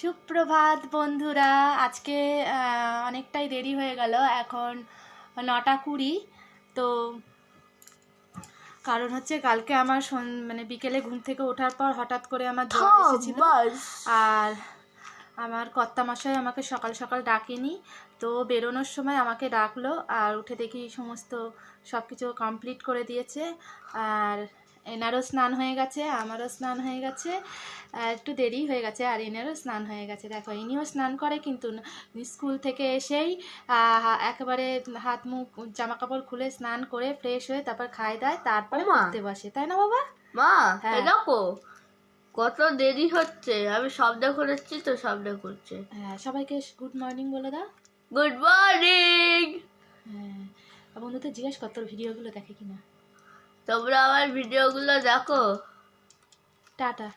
সুপ্রভাত বন্ধুরা। আজকে অনেকটাই দেরি হয়ে গেল, এখন 9:20। তো কারণ হচ্ছে কালকে আমার মানে বিকেলে ঘুম থেকে ওঠার পর হঠাৎ করে আমার জ্বর এসেছিল, আর আমার কর্তামশাই আমাকে সকাল সকাল ডাকেনি। তো বেরোনোর সময় আমাকে ডাকলো, আর উঠে দেখি সমস্ত সব কিছু কমপ্লিট করে দিয়েছে। আর এনারও স্নান হয়ে গেছে, আমারও স্নান হয়ে গেছে, একটু দেরি হয়ে গেছে, আর এনারও স্নান হয়ে গেছে। দেখো, ইনিও স্নান করে, কিন্তু স্কুল থেকে এসেই একেবারে হাত মুখ জামা কাপড় খুলে স্নান করে ফ্রেশ হয়ে তারপর খায় দায়, তারপরে পড়তে বসে, তাই না বাবা? মা হ্যাঁ দেখো কত দেরি হচ্ছে, আমি শব্দ করেছি তো শব্দ করছে। হ্যাঁ, সবাইকে গুড মর্নিং বলে দাও। Good morning. হ্যাঁ, বন্ধুদের জিজ্ঞেস কর তোর ভিডিওগুলো দেখে কিনা। তোমরা আমার ভিডিওগুলো দেখো। টাটা।